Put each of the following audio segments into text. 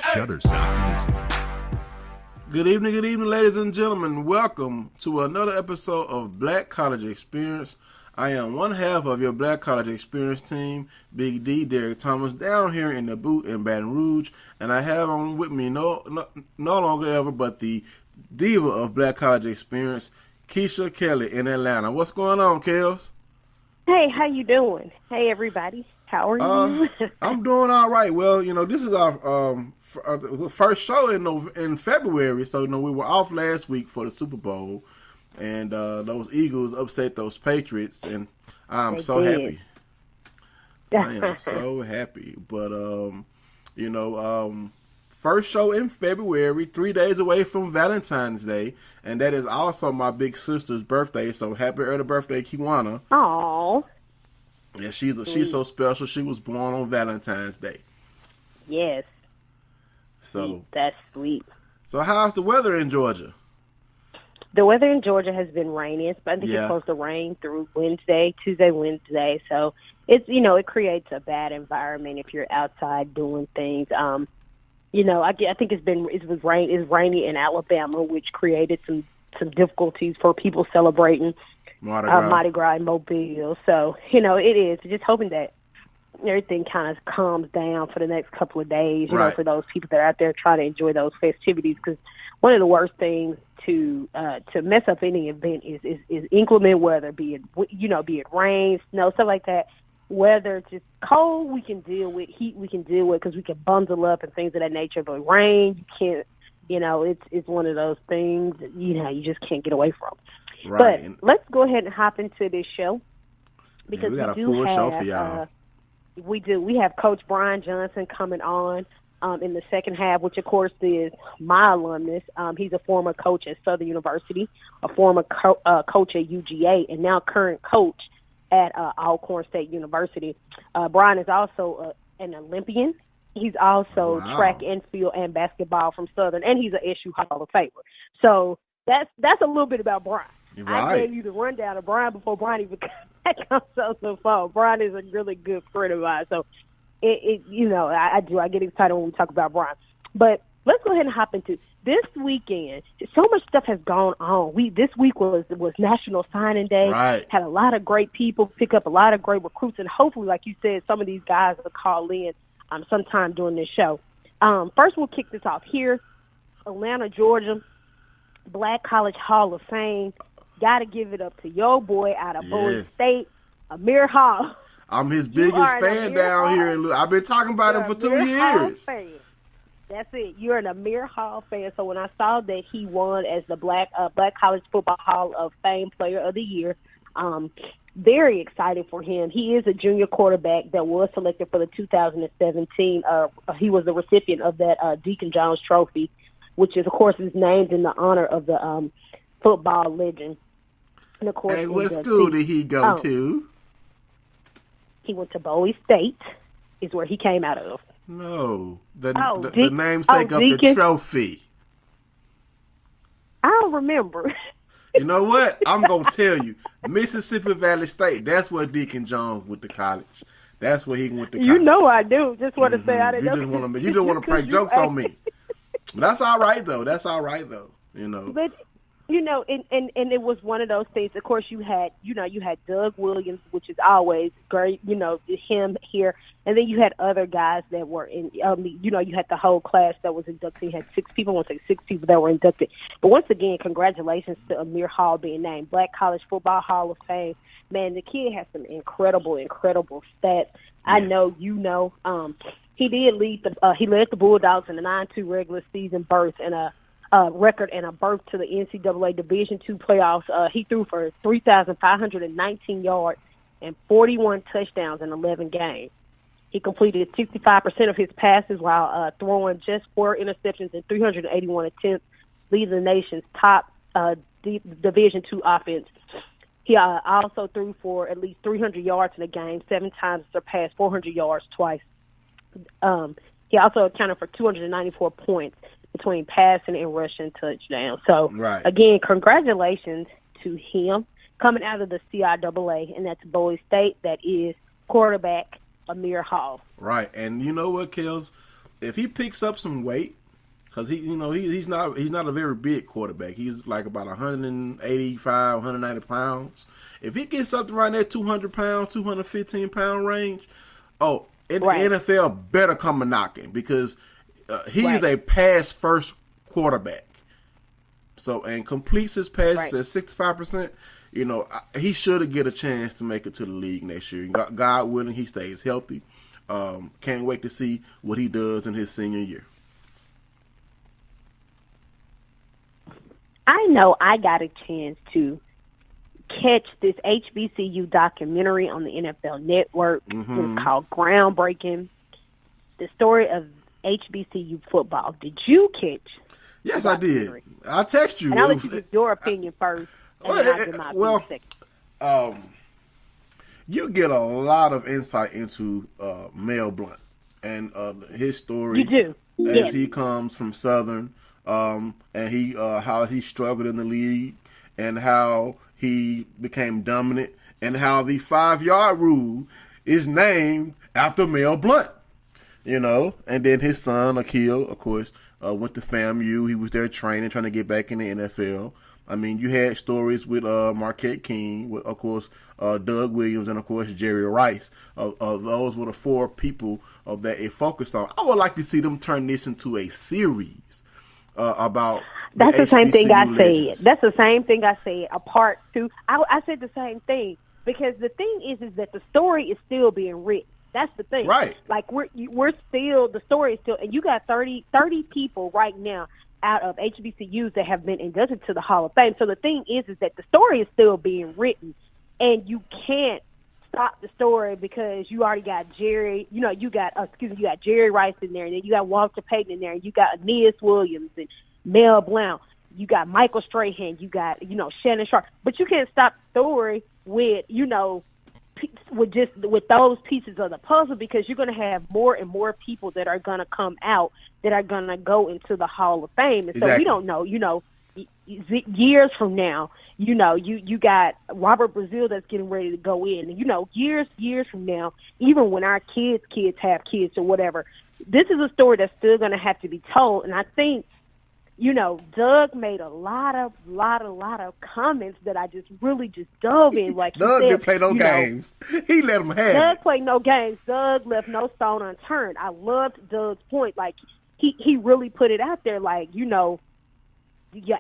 Shutterstock Music. Good evening, ladies and gentlemen. Welcome to another episode of Black College Experience. I am one half of your Black College Experience team, Big D, Derek Thomas, down here in the boot in Baton Rouge, and I have on with me no longer ever but the diva of Black College Experience, Keisha Kelly in Atlanta. What's going on, Kels? Hey, how you doing? Hey, everybody. How are you? I'm doing all right. Well, this is our first show in February, so we were off last week for the Super Bowl, and those Eagles upset those Patriots, and I'm so happy. I am so happy. But first show in February, 3 days away from Valentine's Day, and that is also my big sister's birthday. So happy early birthday, Kiwana! Aww. Yeah, she's so special. She was born on Valentine's Day. Yes. So that's sweet. So how's the weather in Georgia? The weather in Georgia has been rainy. I think it's supposed to rain through Tuesday, Wednesday. So it's it creates a bad environment if you're outside doing things. I think it was rainy in Alabama, which created some difficulties for people celebrating Mardi Gras in Mobile. So, it is just hoping that everything kind of calms down for the next couple of days, for those people that are out there trying to enjoy those festivities. Because one of the worst things to mess up any event is inclement weather, be it rain, snow, stuff like that. Weather, just cold, we can deal with. Heat, we can deal with because we can bundle up and things of that nature. But rain, you can't. It's one of those things that, you just can't get away from. Right. But let's go ahead and hop into this show because we got a full show for y'all. We do. We have Coach Brian Johnson coming on in the second half, which of course is my alumnus. He's a former coach at Southern University, a former coach at UGA, and now current coach at Alcorn State University. Brian is also an Olympian. He's also track and field and basketball from Southern, and he's an SU Hall of Famer. So that's a little bit about Brian. Right. I gave you the rundown of Brian before Brian even comes on the phone. Brian is a really good friend of mine, so I get excited when we talk about Brian. But let's go ahead and hop into this weekend. So much stuff has gone on. This week was National Signing Day. Right. Had a lot of great people pick up a lot of great recruits, and hopefully, like you said, some of these guys will call in sometime during this show. First, we'll kick this off here, Atlanta, Georgia, Black College Hall of Fame. Got to give it up to your boy out of Bowie State, Amir Hall. I'm his biggest fan down here. I've been talking about him for 2 years. That's it. You're an Amir Hall fan. So when I saw that he won as the Black College Football Hall of Fame Player of the Year, very excited for him. He is a junior quarterback that was selected for the 2017. He was the recipient of that Deacon Jones Trophy, which is, of course, is named in the honor of the football legend. And of course, hey, what school did he go to? He went to Bowie State, is where he came out of. No, the namesake of the trophy. I don't remember. You know what? I'm going to tell you. Mississippi Valley State, that's where Deacon Jones went to college. That's where he went to college. You know I do. Just want to say I didn't know. You just want to prank jokes on me. That's all right, though. But, and it was one of those things. Of course, you had Doug Williams, which is always great, him here. And then you had other guys that were in, you had the whole class that was inducted. You had 6 people, I want to say 6 people that were inducted. But once again, congratulations to Amir Hall being named Black College Football Hall of Fame. Man, the kid has some incredible stats. Yes. I know, he did he led the Bulldogs in the 9-2 regular season berth and a record and a berth to the NCAA Division II playoffs. He threw for 3,519 yards and 41 touchdowns in 11 games. He completed 65% of his passes while throwing just 4 interceptions and 381 attempts, leading the nation's top Division II offense. He also threw for at least 300 yards in a game, 7 times surpassed 400 yards twice. He also accounted for 294 points between passing and rushing touchdowns. So, Again, congratulations to him coming out of the CIAA, and that's Bowie State. That is quarterback Amir Hall. Right, and you know what, Kels? if he picks up some weight, because he's not a very big quarterback. He's like about 185, 190 pounds. If he gets something right in that 200 pounds, 215 pound range, the NFL better come a knocking, because he is a pass first quarterback. So, and completes his passes at 65%. He should get a chance to make it to the league next year. God willing, he stays healthy. Can't wait to see what he does in his senior year. I know I got a chance to catch this HBCU documentary on the NFL Network. It's called Groundbreaking, the story of HBCU football. Did you catch? Yes, I did. I'll text you. And I'll let you give your opinion first. You get a lot of insight into Mel Blount and his story. You do. As he comes from Southern, and he how he struggled in the league, and how he became dominant, and how the 5-yard rule is named after Mel Blount. And then his son Akil, of course, went to FAMU. He was there training, trying to get back in the NFL. I mean, you had stories with Marquette King, with, of course, Doug Williams, and, of course, Jerry Rice. Those were the 4 people that it focused on. I would like to see them turn this into a series about That's the same thing I legends. said. That's the same thing I said, a part 2. I said the same thing, because the thing is that the story is still being written. That's the thing. Right. Like, we're still, the story is still, and you got 30 people right now out of HBCUs that have been inducted to the Hall of Fame. So the thing is that the story is still being written, and you can't stop the story because you already got Jerry, you got Jerry Rice in there, and then you got Walter Payton in there, and you got Aeneas Williams and Mel Blount, you got Michael Strahan, you got, Shannon Sharp. But you can't stop the story with those pieces of the puzzle, because you're going to have more and more people that are going to come out that are going to go into the Hall of Fame. And so we don't know, years from now, you got Robert Brazile that's getting ready to go in. And, years from now, even when our kids have kids or whatever, this is a story that's still going to have to be told. And I think, Doug made a lot of comments that I just really dove in. Like Doug didn't play no games. He let him have Doug played no games. Doug left no stone unturned. I loved Doug's point. Like, he really put it out there. Like, your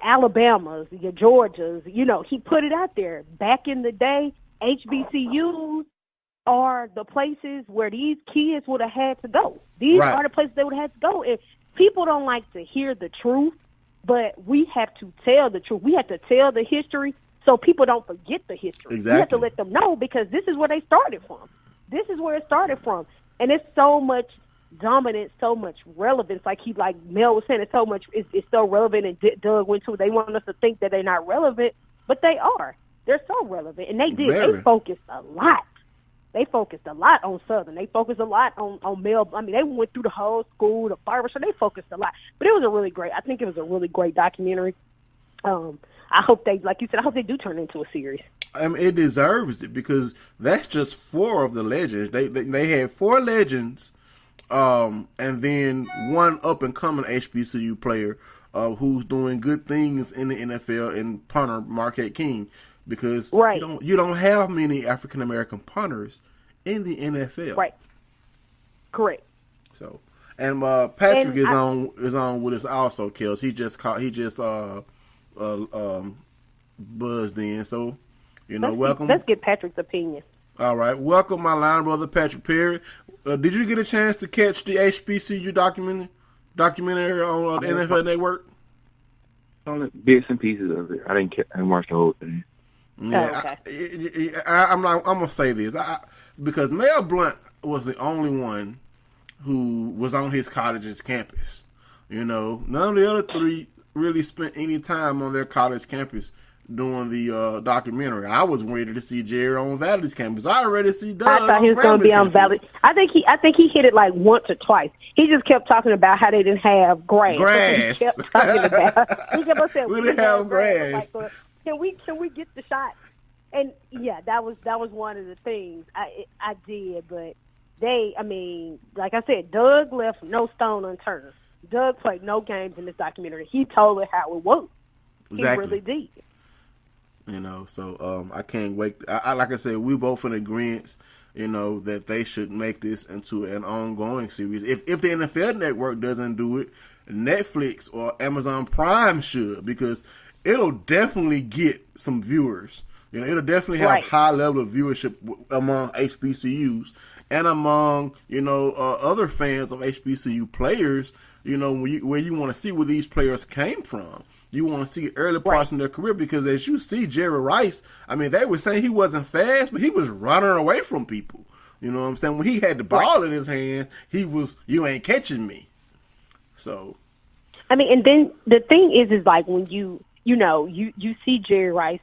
Alabamas, your Georgias. He put it out there. Back in the day, HBCUs are the places where these kids would have had to go. These are the places they would have had to go. And people don't like to hear the truth, but we have to tell the truth. We have to tell the history so people don't forget the history. Exactly. We have to let them know, because this is where they started from. This is where it started from. And it's so much dominance, so much relevance. Like Mel was saying, it's so relevant, and Doug went to, they want us to think that they're not relevant, but they are. They're so relevant. And they did. They focused a lot. They focused a lot on Southern. They focused a lot on Mel. I mean, they went through the whole school, the barbershop. They focused a lot. But it was I think it was a really great documentary. I hope they, like you said, I hope they do turn it into a series. I mean, it deserves it, because that's just 4 of the legends. They had 4 legends, and then one up-and-coming HBCU player who's doing good things in the NFL, and punter Marquette King. Because you don't have many African American punters in the NFL. Right. Correct. So, and Patrick is on with us also, Kels. He just buzzed in. So, welcome. Let's get Patrick's opinion. All right, welcome, my line brother Patrick Perry. Did you get a chance to catch the HBCU documentary on the NFL Network? Only bits and pieces of it. I didn't watch the whole thing. Yeah, I'm gonna say this because Mel Blount was the only one who was on his college's campus. None of the other 3 really spent any time on their college campus doing the documentary. I was ready to see Jerry on Valley's campus. I already see Doug. I thought he was going to be on Valley. I think he hit it like once or twice. He just kept talking about how they didn't have grass. He kept talking about. He kept saying, we didn't have grass. Like, can we get the shot? And yeah, that was one of the things I did. But like I said, Doug left no stone unturned. Doug played no games in this documentary. He told it how it was. Exactly. He really did. So I can't wait. I like I said, we both in agreement, that they should make this into an ongoing series. If the NFL Network doesn't do it, Netflix or Amazon Prime should, because it'll definitely get some viewers. It'll definitely have high level of viewership among HBCUs and among, other fans of HBCU players, where you want to see where these players came from. You want to see early parts in their career, because as you see Jerry Rice, they were saying he wasn't fast, but he was running away from people. You know what I'm saying? When he had the ball in his hands, he was, you ain't catching me. So. And then the thing is like when you see Jerry Rice,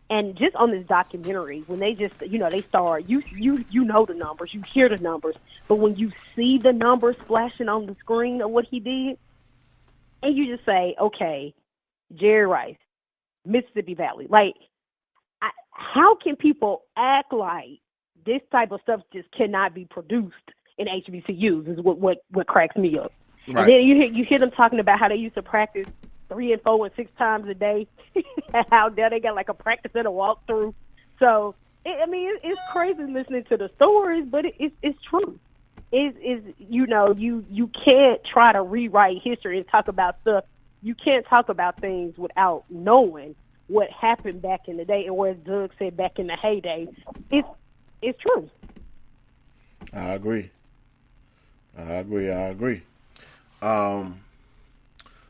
and just on this documentary, when they just, they start, you know the numbers, you hear the numbers, but when you see the numbers flashing on the screen of what he did, and you just say, okay, Jerry Rice, Mississippi Valley. Like, how can people act like this type of stuff just cannot be produced in HBCUs is what cracks me up. Right. And then you hear them talking about how they used to practice 3 and 4 and 6 times a day. How there they got like a practice and a walkthrough. So it's crazy listening to the stories, but it's true. You can't try to rewrite history and talk about stuff. You can't talk about things without knowing what happened back in the day, and where Doug said back in the heyday. It's true. I agree.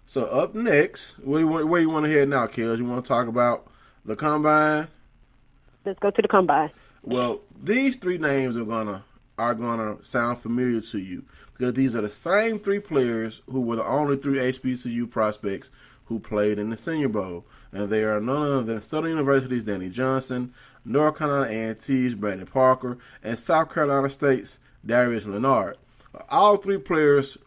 So up next, where you want to head now, Kels? You want to talk about the combine? Let's go to the combine. Well, these 3 names are gonna sound familiar to you, because these are the same 3 players who were the only 3 HBCU prospects who played in the Senior Bowl, and they are none other than Southern University's Danny Johnson, North Carolina A&T's Brandon Parker, and South Carolina State's Darius Leonard. All 3 players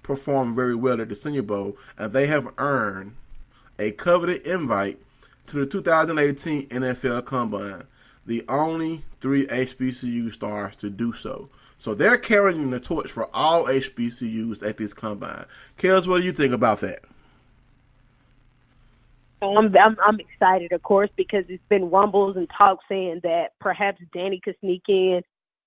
performed very well at the Senior Bowl, and they have earned a coveted invite to the 2018 NFL Combine, the only 3 HBCU stars to do so. So they're carrying the torch for all HBCUs at this Combine. Kels, what do you think about that? I'm excited, of course, because it's been rumbles and talk saying that perhaps Danny could sneak in.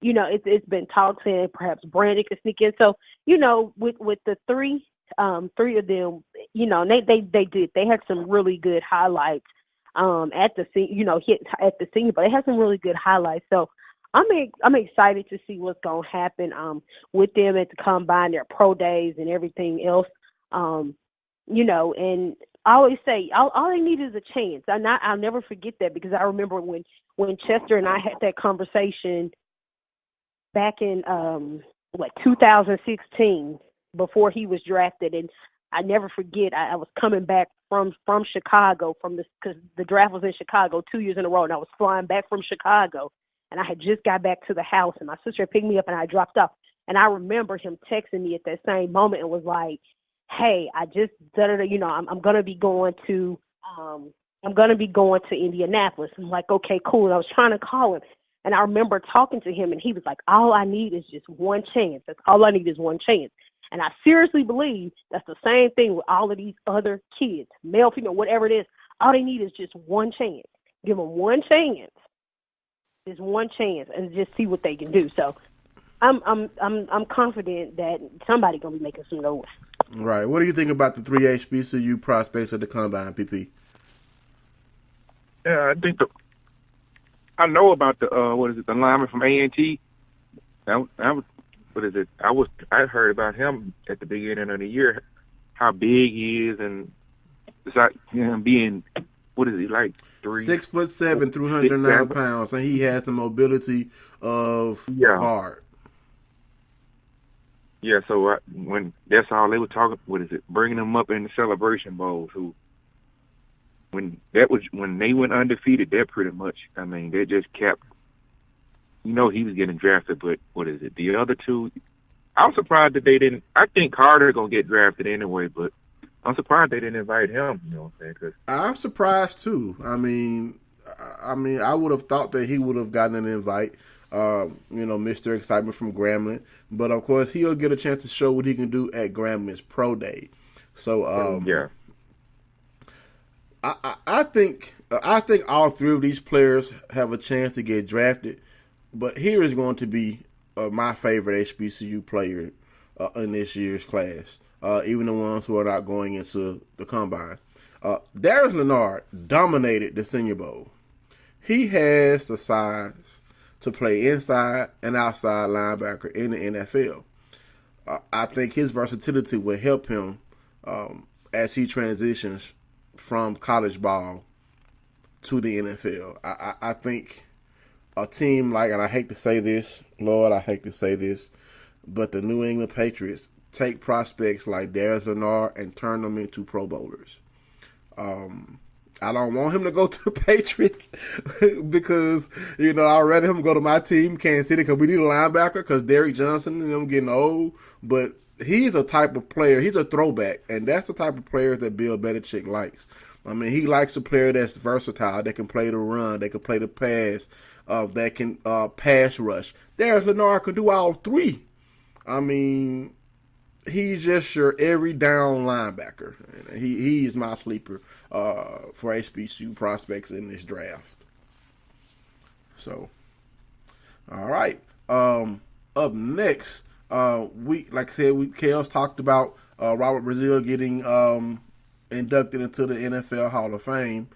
It's been talk saying perhaps Brandon could sneak in. So, with the 3 of them, they had some really good highlights at the Senior Bowl. They had some really good highlights. So I'm excited to see what's gonna happen with them at the Combine, their pro days and everything else. And I always say all they need is a chance. I'll never forget that, because I remember when Chester and I had that conversation back in 2016, before he was drafted, and I never forget. I was coming back from Chicago because the draft was in Chicago 2 years in a row, and I was flying back from Chicago, and I had just got back to the house, and my sister picked me up, and I dropped off, and I remember him texting me at that same moment and was like, "Hey, I just I'm gonna be going to Indianapolis." I'm like, "Okay, cool." And I was trying to call him. And I remember talking to him, and he was like, "All I need is just one chance. That's all I need is one chance." And I seriously believe that's the same thing with all of these other kids, male, female, whatever it is. All they need is just one chance. Give them one chance, just one chance, and just see what they can do. So I'm confident that somebody's gonna be making some noise. Right. What do you think about the 3 HBCU prospects at the Combine, PP? Yeah, I think I know about the the lineman from A&T. I heard about him at the beginning of the year, how big he is, and it's like him being, like 6'7", 309 pounds, and he has the mobility of a guard. Yeah, so when that's all they were talking, bringing him up in the Celebration Bowls, when they went undefeated, they're pretty much, they just kept, he was getting drafted, but the other 2, I'm surprised that they didn't. I think Carter going to get drafted anyway, but I'm surprised they didn't invite him, you know what I'm saying? I'm surprised too. I would have thought that he would have gotten an invite. Mr. Excitement from Grambling. But of course, he'll get a chance to show what he can do at Grambling's Pro Day. So yeah. I think all three of these players have a chance to get drafted. But here is going to be my favorite HBCU player in this year's class, even the ones who are not going into the combine. Darius Leonard dominated the Senior Bowl. He has the size to play inside and outside linebacker in the NFL. I think his versatility will help him as he transitions from college ball to the NFL. I think a team like, and I hate to say this, Lord, I hate to say this, but the New England Patriots take prospects like Darius Leonard and turn them into Pro Bowlers. I don't want him to go to the Patriots because, I'd rather him go to my team, Kansas City, because we need a linebacker because Derrick Johnson and them getting old. But he's a type of player, he's a throwback, and that's the type of player that Bill Belichick likes. I mean, he likes a player that's versatile, that can play the run, that can play the pass, that can pass rush. Darius Leonard can do all three. I mean, he's just your every down linebacker. He's my sleeper for HBCU prospects in this draft. So, all right. Up next, Kels talked about Robert Brazile getting inducted into the NFL Hall of Fame.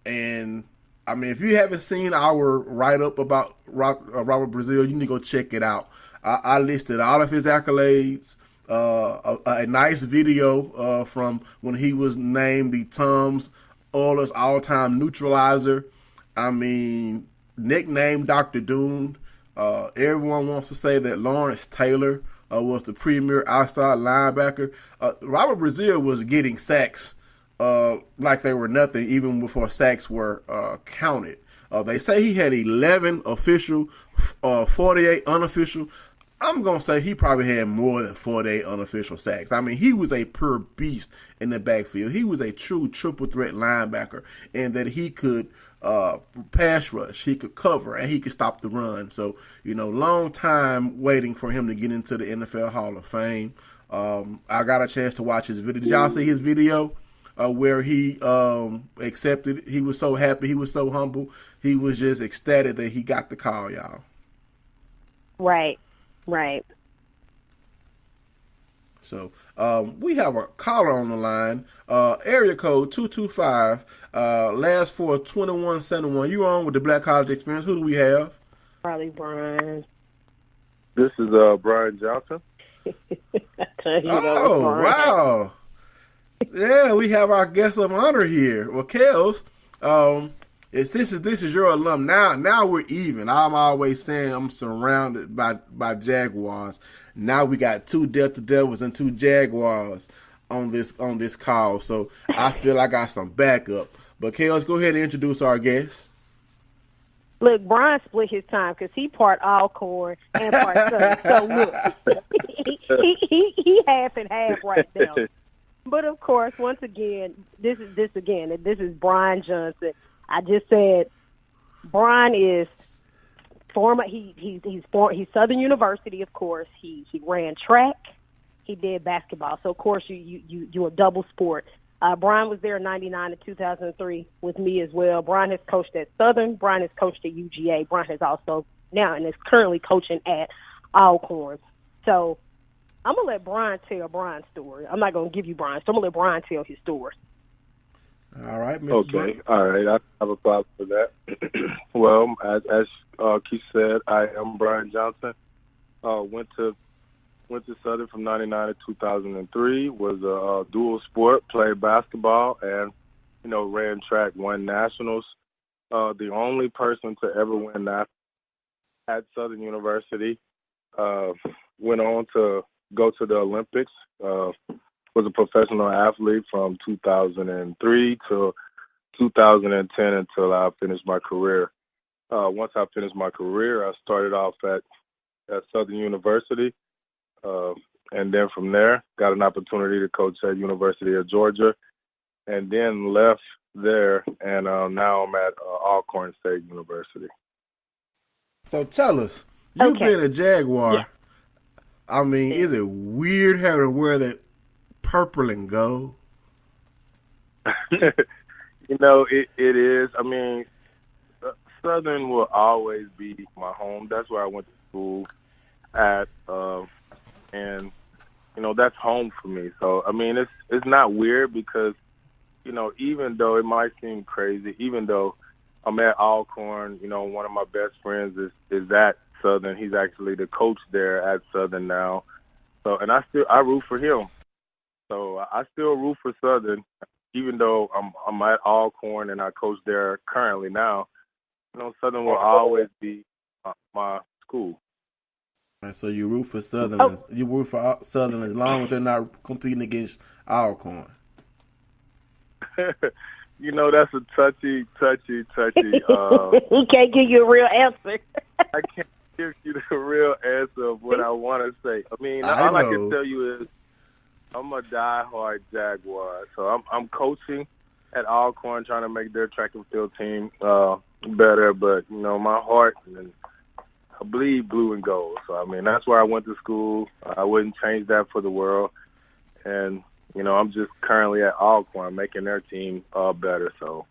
And, I mean, if you haven't seen our write-up about Robert Brazile, you need to go check it out. I listed all of his accolades, a nice video from when he was named the Tums Oilers all-time neutralizer. I mean, nicknamed Dr. Doom. Everyone wants to say that Lawrence Taylor was the premier outside linebacker. Robert Brazile was getting sacks like they were nothing, even before sacks were counted. They say he had 11 official, 48 unofficial. I'm going to say he probably had more than 48 unofficial sacks. I mean, he was a pure beast in the backfield. He was a true triple threat linebacker, and that he could pass rush, he could cover, and he could stop the run. So, long time waiting for him to get into the NFL Hall of Fame. I got a chance to watch his video. Did y'all see his video where he accepted? He was so happy. He was so humble. He was just ecstatic that he got the call, y'all. Right. So we have a caller on the line, area code 225, last 4 2171. You on with the Black College Experience? Who do we have? Probably Brian. This is Brian Johnson. Oh, wow. Yeah, we have our guest of honor here. Well, Kels, this is your alum. Now we're even. I'm always saying I'm surrounded by Jaguars. Now we got 2 Delta Devils and 2 Jaguars on this call. So I feel I got some backup. But Kels, go ahead and introduce our guest. Look, Brian split his time because he part Alcorn and part Southern. So look, he half and half right now. But of course, once again, this is Brian Johnson. I just said Brian is former. He's Southern University, of course. He ran track. He did basketball. So of course you a double sport. Brian was there in '99 to 2003 with me as well. Brian has coached at Southern. Brian has coached at UGA. Brian has also now and is currently coaching at Alcorn. So I'm gonna let Brian tell Brian's story. I'm not gonna give you Brian's. So I'm gonna let Brian tell his story. All right, Mr. Okay, Brian. all right. I have a problem for that. Well, as Keith said, I am Brian Johnson. Went to Southern from '99 to 2003. Was a dual sport. Played basketball and ran track. Won nationals. The only person to ever win that at Southern University. Went on to go to the Olympics. Was a professional athlete from 2003 to 2010 until I finished my career. Once I finished my career, I started off at Southern University, and then from there got an opportunity to coach at University of Georgia, and then left there, and now I'm at Alcorn State University. So tell us, you Okay. being a Jaguar, Yeah. I mean, is it weird having to wear that purple and gold? You know, it is. I mean, Southern will always be my home. That's where I went to school at, and you know that's home for me. So I mean, it's not weird because you know even though it might seem crazy, even though I'm at Alcorn, you know one of my best friends is at Southern. He's actually the coach there at Southern now. So and I root for him. So I still root for Southern, even though I'm at Alcorn and I coach there currently now. You know, Southern will always be my school. And so you root for Southern. Oh. You root for Southern as long as they're not competing against Alcorn. You know, that's a touchy. He can't give you a real answer. I can't give you the real answer of what I want to say. I mean, I all I know. can tell you is I'm a diehard Jaguar. So I'm coaching at Alcorn, trying to make their track and field team better. But you know, my heart and I bleed blue and gold. So I mean, that's where I went to school. I wouldn't change that for the world. And you know, I'm just currently at Alcorn making their team better. So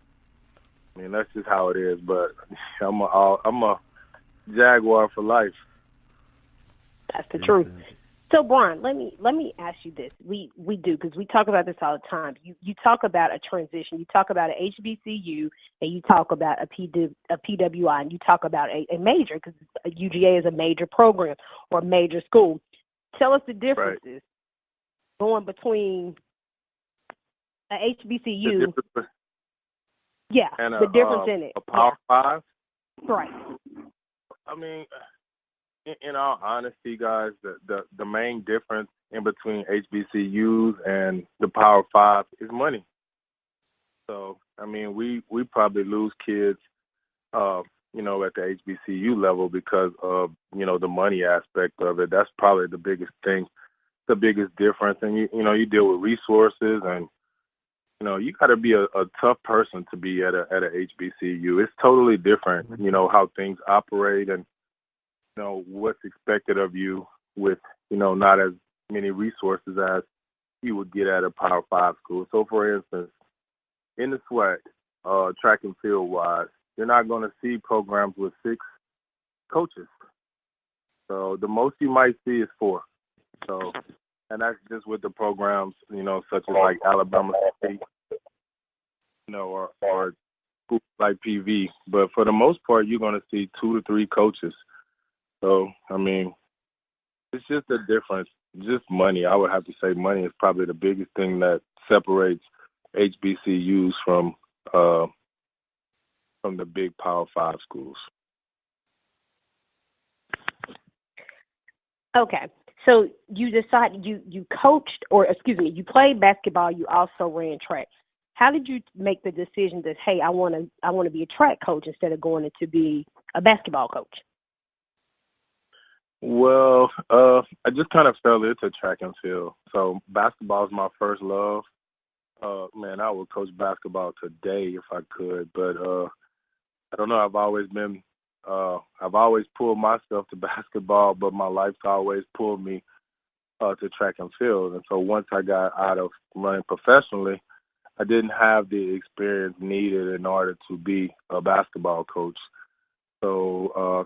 I mean, that's just how it is. But I'm a Jaguar for life. That's the truth. So, Brian, let me ask you this. We do, because we talk about this all the time. You talk about a transition. You talk about an HBCU, and you talk about a PWI, and you talk about a major, because UGA is a major program or a major school. Tell us the differences going between a HBCU. Yeah, and the difference in it. A Power 5? Right. I mean, in all honesty, guys, the main difference in between HBCUs and the Power 5 is money. So, I mean, we probably lose kids, you know, at the HBCU level because of, you know, the money aspect of it. That's probably the biggest thing, the biggest difference. And, you know, you deal with resources and, you know, you got to be a tough person to be at a HBCU. It's totally different, you know, how things operate and, you know, what's expected of you with, you know, not as many resources as you would get at a Power 5 school. So, for instance, in the SWAC, track and field-wise, you're not going to see programs with 6 coaches. So the most you might see is 4. So, and that's just with the programs, you know, such as like Alabama State, you know, or schools like PV. But for the most part, you're going to see 2 to 3 coaches. So, I mean, it's just a difference. Just money. I would have to say money is probably the biggest thing that separates HBCUs from the big Power 5 schools. Okay. So you decided you coached, or excuse me, you played basketball. You also ran track. How did you make the decision that, hey, I want to be a track coach instead of going to be a basketball coach? Well, I just kind of fell into track and field. So basketball is my first love. Man, I would coach basketball today if I could, but I don't know. I've always pulled myself to basketball, but my life's always pulled me to track and field. And so once I got out of running professionally, I didn't have the experience needed in order to be a basketball coach. So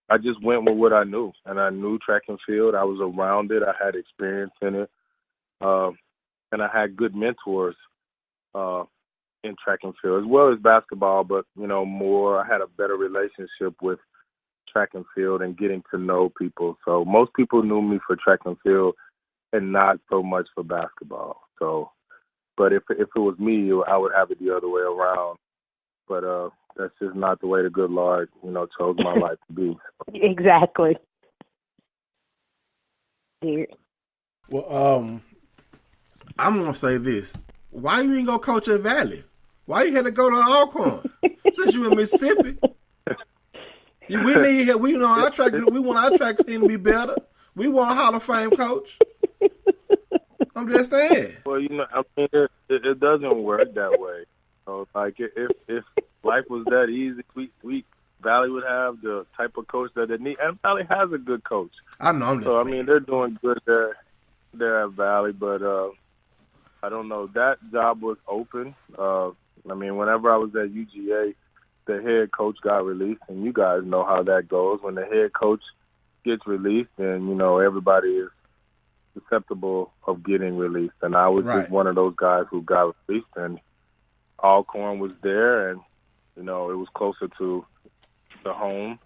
I just went with what I knew, and I knew track and field. I was around it. I had experience in it, and I had good mentors in track and field as well as basketball. But you know, I had a better relationship with track and field and getting to know people. So most people knew me for track and field, and not so much for basketball. So, but if it was me, I would have it the other way around. But that's just not the way the good Lord, you know, chose my life to be. Exactly. Well, I'm gonna say this: why you ain't go coach at Valley? Why you had to go to Alcorn since you in Mississippi? We want our track team to be better. We want a Hall of Fame coach. I'm just saying. Well, you know, I mean, it doesn't work that way. So, like, if life was that easy, we Valley would have, the type of coach that they need. And Valley has a good coach. I know. I'm just I playing. mean, they're doing good there at Valley, but I don't know. That job was open. I mean, whenever I was at UGA, the head coach got released, and you guys know how that goes. When the head coach gets released, then, you know, everybody is susceptible of getting released. And I was just one of those guys who got released, and Alcorn was there, and, you know, it was closer to the home.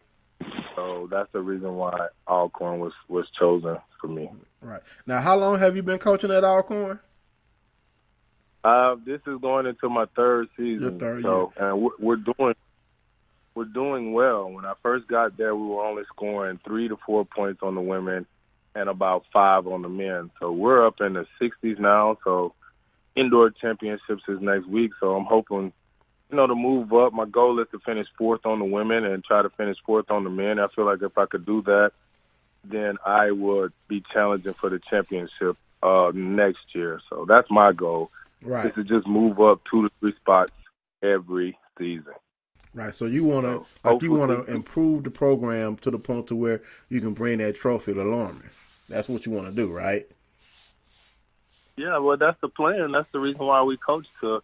So that's the reason why Alcorn was chosen for me. Right. Now, how long have you been coaching at Alcorn? This is going into my third season. Your third year. And we're doing well. When I first got there, we were only scoring 3 to 4 points on the women and about 5 on the men. So we're up in the 60s now. So indoor championships is next week. So I'm hoping, you know, to move up. My goal is to finish 4th on the women and try to finish 4th on the men. I feel like if I could do that, then I would be challenging for the championship next year. So that's my goal. Right. Is to just move up 2 to 3 spots every season. Right. So you want to improve the program to the point to where you can bring that trophy to Lorman. That's what you want to do, right? Yeah, well, that's the plan. That's the reason why we coach to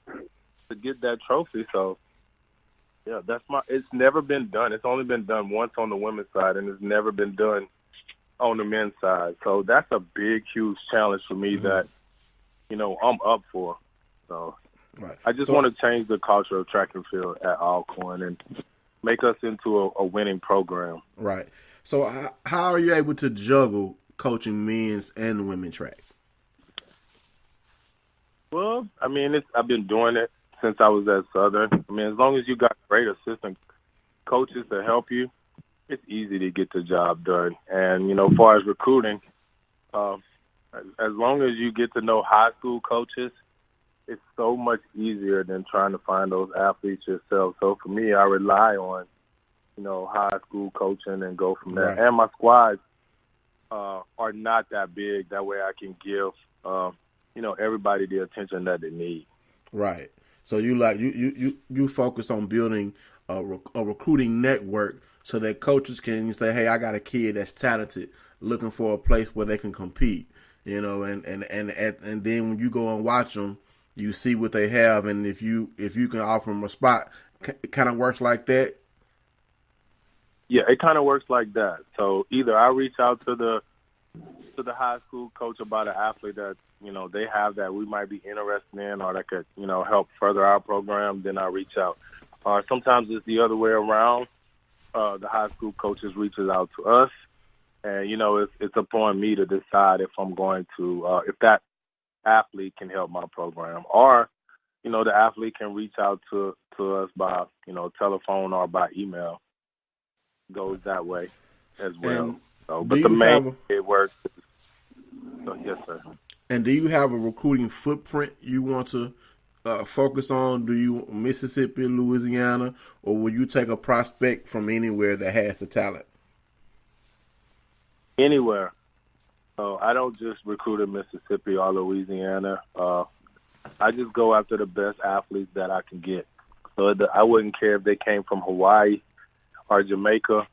get that trophy. So, yeah, it's never been done. It's only been done once on the women's side, and it's never been done on the men's side. So that's a big, huge challenge for me that, you know, I'm up for. So I just want to change the culture of track and field at Alcorn and make us into a winning program. Right. So how are you able to juggle coaching men's and women's track? Well, I mean, I've been doing it since I was at Southern. I mean, as long as you got great assistant coaches to help you, it's easy to get the job done. And, you know, as far as recruiting, as long as you get to know high school coaches, it's so much easier than trying to find those athletes yourself. So for me, I rely on, you know, high school coaching and go from there. Right. And my squads are not that big. That way I can give, you know, everybody the attention that they need. Right. So you focus on building a recruiting network so that coaches can say, hey, I got a kid that's talented, looking for a place where they can compete. You know, and then when you go and watch them, you see what they have, and if you can offer them a spot, it kind of works like that. Yeah, it kind of works like that. So either I reach out to the high school coach about an athlete that, you know, they have that we might be interested in, or that could, you know, help further our program. Then I reach out. Or sometimes it's the other way around. The high school coaches reaches out to us. And, you know, it's upon me to decide if I'm going to, if that athlete can help my program. Or, you know, the athlete can reach out to us by, you know, telephone or by email. Goes that way as well. So, but the main it works. So, yes, sir. And do you have a recruiting footprint you want to focus on? Do you Mississippi, Louisiana, or will you take a prospect from anywhere that has the talent? Anywhere. So I don't just recruit in Mississippi or Louisiana. I just go after the best athletes that I can get. So I wouldn't care if they came from Hawaii or Jamaica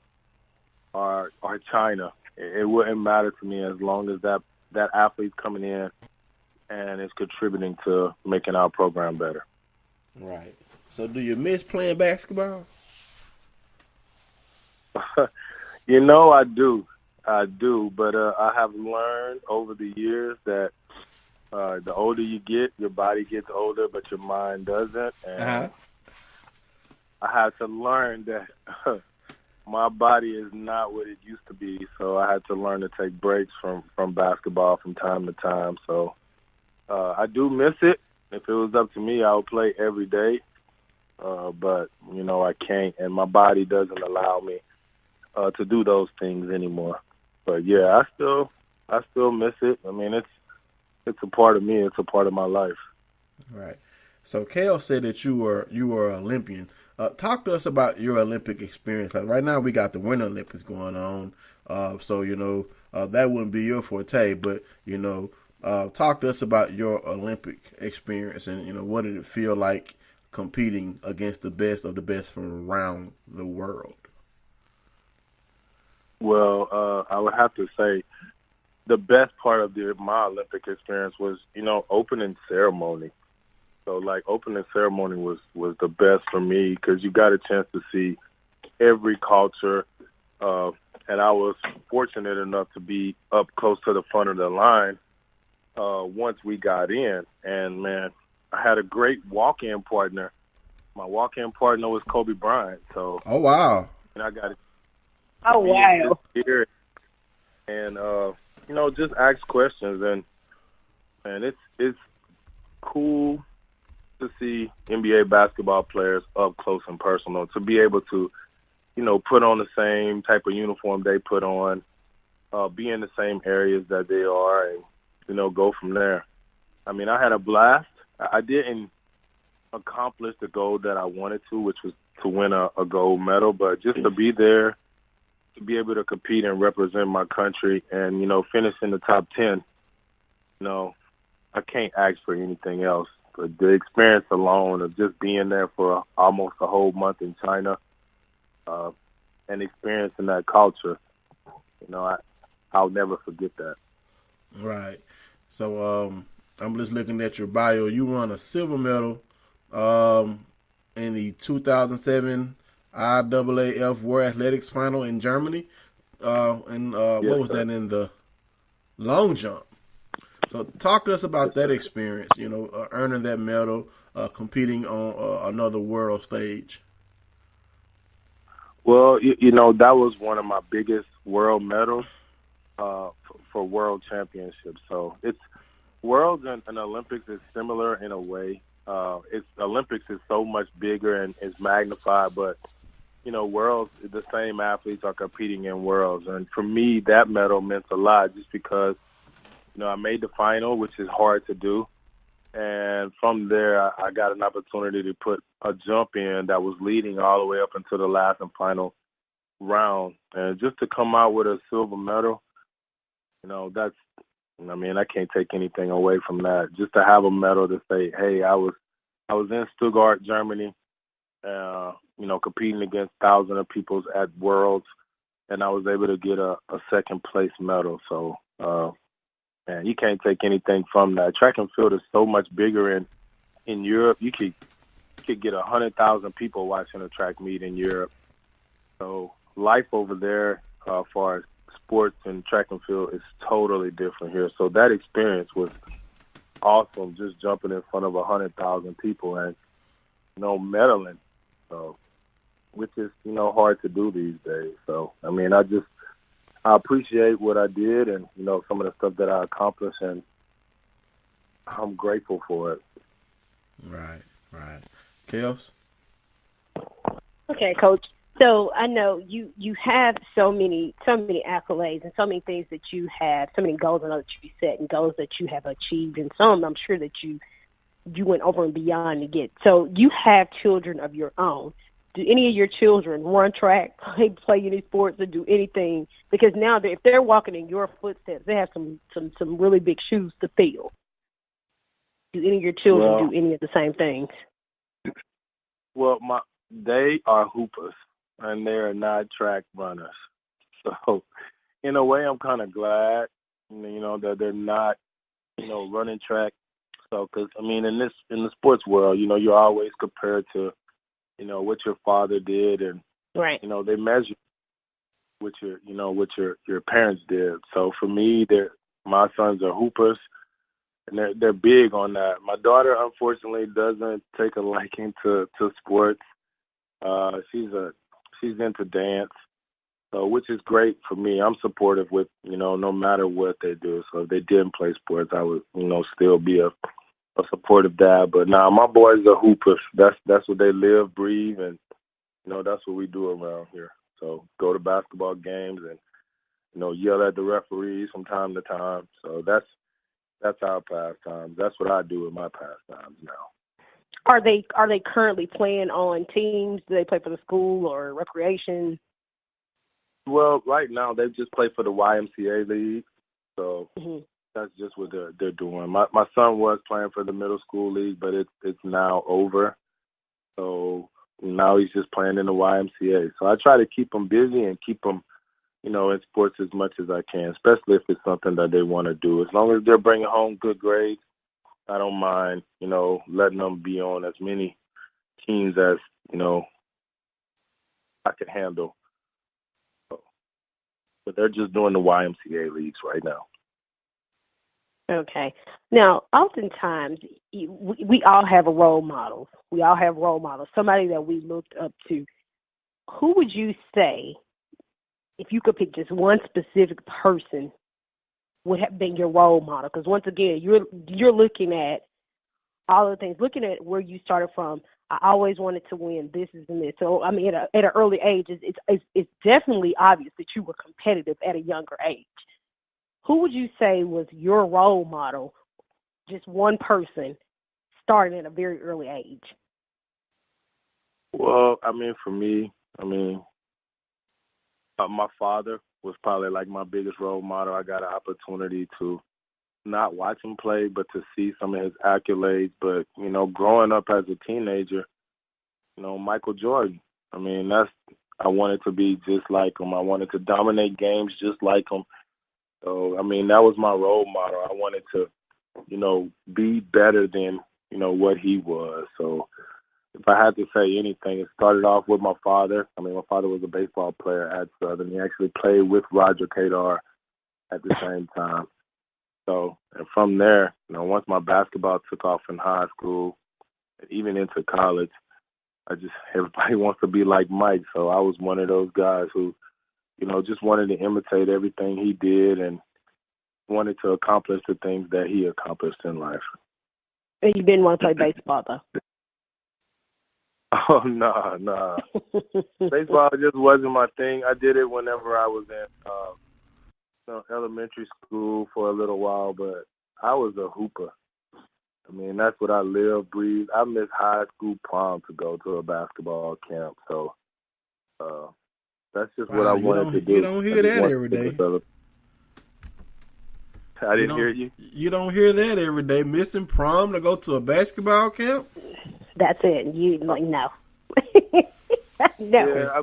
or China. It wouldn't matter to me as long as that athlete's coming in and is contributing to making our program better. Right. So do you miss playing basketball? You know, I do, but I have learned over the years that the older you get, your body gets older, but your mind doesn't. And I had to learn that my body is not what it used to be, so I had to learn to take breaks from basketball from time to time. So I do miss it. If it was up to me, I would play every day, but, you know, I can't, and my body doesn't allow me to do those things anymore. But yeah, I still miss it. I mean, it's a part of me. It's a part of my life. Right. So Kale said that you were an Olympian. Talk to us about your Olympic experience. Like right now, we got the Winter Olympics going on. So you know that wouldn't be your forte, but you know, talk to us about your Olympic experience and you know what did it feel like competing against the best of the best from around the world. Well, I would have to say the best part of my Olympic experience was, opening ceremony. So, like, opening ceremony was the best for me because you got a chance to see every culture. And I was fortunate enough to be up close to the front of the line once we got in. And, man, I had a great walk-in partner. My walk-in partner was Kobe Bryant. So, oh, wow. And I got Oh, wow. Here and, just ask questions. And it's cool to see NBA basketball players up close and personal, to be able to, put on the same type of uniform they put on, be in the same areas that they are, and, go from there. I mean, I had a blast. I didn't accomplish the goal that I wanted to, which was to win a gold medal, but just to be there, to be able to compete and represent my country and, finish in the top 10, I can't ask for anything else. But the experience alone of just being there for almost a whole month in China and experiencing that culture, I'll never forget that. Right. So I'm just looking at your bio. You won a silver medal in the 2007 IAAF World Athletics Final in Germany. What was that, in the long jump? So talk to us about that experience, earning that medal, competing on another world stage. Well, that was one of my biggest world medals for world championships. So it's Worlds and Olympics is similar in a way. Olympics is so much bigger and is magnified, but, Worlds, the same athletes are competing in Worlds. And for me, that medal meant a lot just because, I made the final, which is hard to do. And from there, I got an opportunity to put a jump in that was leading all the way up until the last and final round. And just to come out with a silver medal, I can't take anything away from that. Just to have a medal to say, hey, I was in Stuttgart, Germany, competing against thousands of people at Worlds, and I was able to get a second place medal. So, man, you can't take anything from that. Track and field is so much bigger in Europe. You could get 100,000 people watching a track meet in Europe. So life over there, as far as sports and track and field, is totally different here. So that experience was awesome, just jumping in front of 100,000 people and, medaling. So, which is, hard to do these days. So, I appreciate what I did and, some of the stuff that I accomplished, and I'm grateful for it. Right. Chaos? Okay, Coach. So I know you have so many accolades and so many things that you have, so many goals I know that you set and goals that you have achieved, and some I'm sure that you went over and beyond to get. So you have children of your own. Do any of your children run track, play any sports, or do anything? Because now if they're walking in your footsteps, they have some really big shoes to fill. Do any of your children do any of the same things? Well, they are hoopers, and they are not track runners. So, in a way, I'm kind of glad, that they're not, running track. So, because in the sports world, you're always compared to, what your father did, and right. They measure what your parents did. So for me, my sons are hoopers, and they're big on that. My daughter, unfortunately, doesn't take a liking to sports. She's into dance, so which is great for me. I'm supportive with no matter what they do. So if they didn't play sports, I would still be a supportive dad. But now my boys are hoopers. That's what they live, breathe, and that's what we do around here. So go to basketball games and yell at the referees from time to time. So that's our pastimes. That's what I do with my pastimes now. Are they currently playing on teams? Do they play for the school or recreation? Well, right now they just play for the YMCA league. So that's just what they're doing. My son was playing for the middle school league, but it's now over. So now he's just playing in the YMCA. So I try to keep him busy and keep him, in sports as much as I can, especially if it's something that they want to do. As long as they're bringing home good grades, I don't mind, letting them be on as many teams as, I can handle. But they're just doing the YMCA leagues right now. Okay. Now, oftentimes, we all have a role model. We all have role models, somebody that we looked up to. Who would you say, if you could pick just one specific person, would have been your role model? Because once again, you're looking at all the things, looking at where you started from. I always wanted to win. This is and this. So I mean, at an early age, it's definitely obvious that you were competitive at a younger age. Who would you say was your role model? Just one person, starting at a very early age. Well, for me, my father was probably like my biggest role model. I got an opportunity to not watch him play, but to see some of his accolades. But, growing up as a teenager, Michael Jordan, I wanted to be just like him. I wanted to dominate games just like him. So, that was my role model. I wanted to, be better than, what he was. So if I had to say anything, it started off with my father. My father was a baseball player at Southern. He actually played with Roger Kadar at the same time. So, and from there, once my basketball took off in high school, and even into college, everybody wants to be like Mike. So I was one of those guys who, just wanted to imitate everything he did and wanted to accomplish the things that he accomplished in life. And you didn't want to play baseball, though? Oh, no. Baseball just wasn't my thing. I did it whenever I was in elementary school for a little while, but I was a hooper. That's what I live, breathe. I missed high school prom to go to a basketball camp. So that's just what I wanted to do. You don't hear that every day. I didn't hear you. You don't hear that every day. Missing prom to go to a basketball camp? That's it. You no. No. Yeah,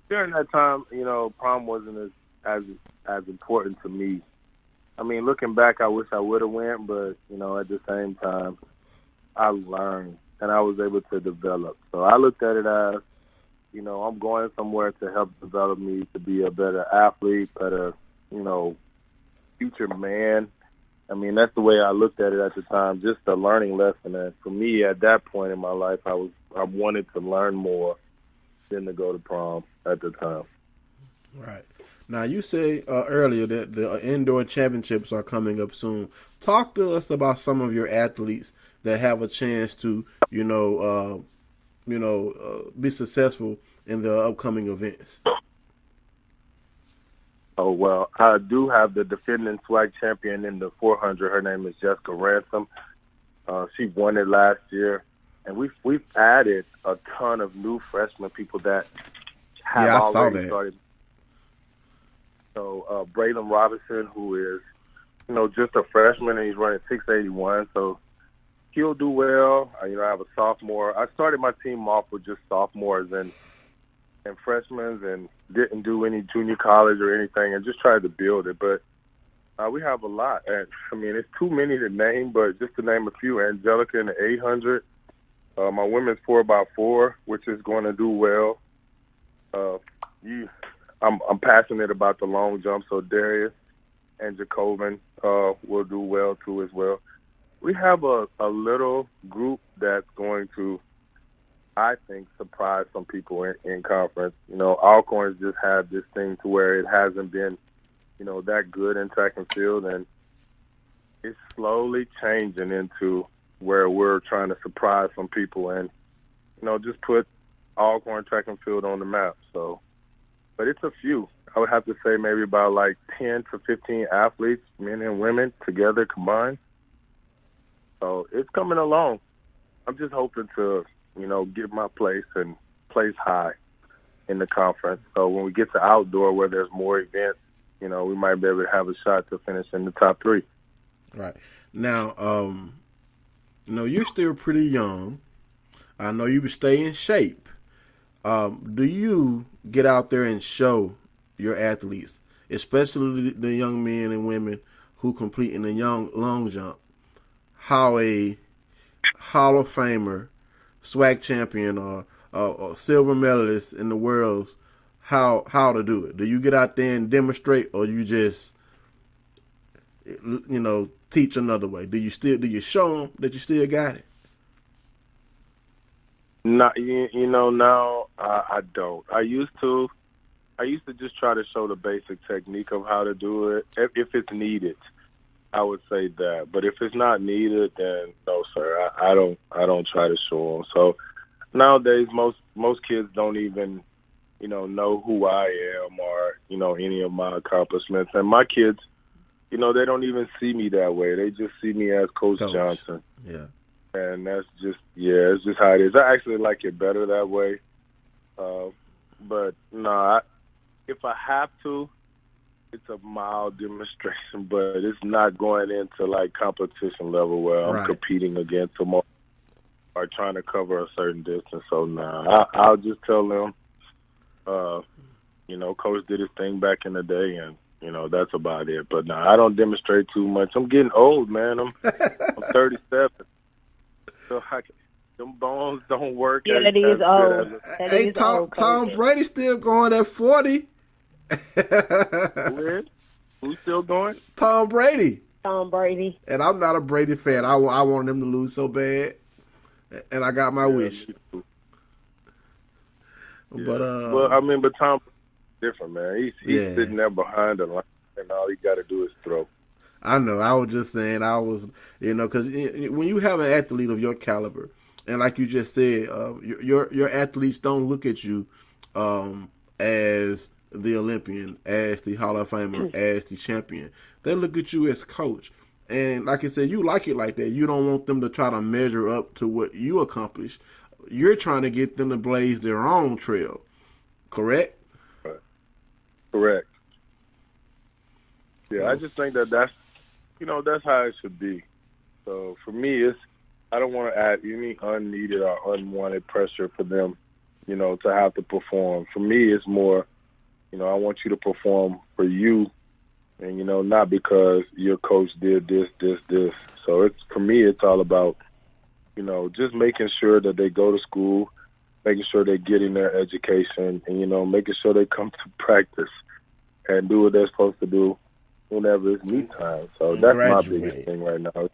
during that time, prom wasn't as important to me. Looking back, I wish I would have went, but at the same time, I learned and I was able to develop. So I looked at it as, I'm going somewhere to help develop me to be a better athlete, better, future man. That's the way I looked at it at the time, just a learning lesson. And for me, at that point in my life, I wanted to learn more than to go to prom at the time. Right. Now, you said earlier that the indoor championships are coming up soon. Talk to us about some of your athletes that have a chance to, be successful in the upcoming events. Oh, well, I do have the defending swag champion in the 400. Her name is Jessica Ransom. She won it last year. And we've added a ton of new freshman people that have already started. So Braylon Robinson, who is, just a freshman, and he's running 681. So he'll do well. I have a sophomore. I started my team off with just sophomores and freshmen and didn't do any junior college or anything and just tried to build it. But we have a lot. And, it's too many to name, but just to name a few, Angelica in the 800. My women's 4x4, which is going to do well. I'm passionate about the long jump, so Darius and Jacobin will do well, too, as well. We have a little group that's going to, I think, surprise some people in conference. Alcorn just had this thing to where it hasn't been, that good in track and field, and it's slowly changing into where we're trying to surprise some people and, just put Alcorn track and field on the map. So, but it's a few. I would have to say maybe about like 10 to 15 athletes, men and women, together combined. So it's coming along. I'm just hoping to, get my place and place high in the conference. So when we get to outdoor where there's more events, we might be able to have a shot to finish in the top 3. Right. Now, you're still pretty young. I know you stay in shape. Do you get out there and show, your athletes, especially the young men and women who compete in the young long jump, how a Hall of Famer, SWAC champion, or silver medalist in the world, how to do it? Do you get out there and demonstrate, or you just teach another way? Do you show them that you still got it? Not, now I don't. I used to just try to show the basic technique of how to do it if it's needed. I would say that, but if it's not needed, then no, sir. I don't try to show them. So nowadays, most kids don't even, know who I am or any of my accomplishments. And my kids, they don't even see me that way. They just see me as Coach Johnson. Yeah. And that's just, it's just how it is. I actually like it better that way. But no, if I have to, it's a mild demonstration, but it's not going into like competition level where I'm competing against them or trying to cover a certain distance. So I'll just tell them, Coach did his thing back in the day, and that's about it. But no, I don't demonstrate too much. I'm getting old, man. I'm 37, so them bones don't work. Yeah, that is old. Tom Brady still going at 40. Who's still going? Tom Brady. And I'm not a Brady fan. I wanted him to lose so bad, and I got my wish. Yeah. But Tom different, man. He's sitting there behind the line, and all he got to do is throw. I know. I was just saying. Because when you have an athlete of your caliber, and like you just said, your athletes don't look at you as the Olympian, as the Hall of Famer, as the champion. They look at you as coach. And like I said, you like it like that. You don't want them to try to measure up to what you accomplished. You're trying to get them to blaze their own trail. Correct? Correct. Yeah, I just think that's how it should be. So for me, I don't want to add any unneeded or unwanted pressure for them, to have to perform. For me, it's more, I want you to perform for you, and not because your coach did this. So for me, it's all about, just making sure that they go to school, making sure they're getting their education, and making sure they come to practice and do what they're supposed to do whenever it's meet time. So that's my biggest thing right now.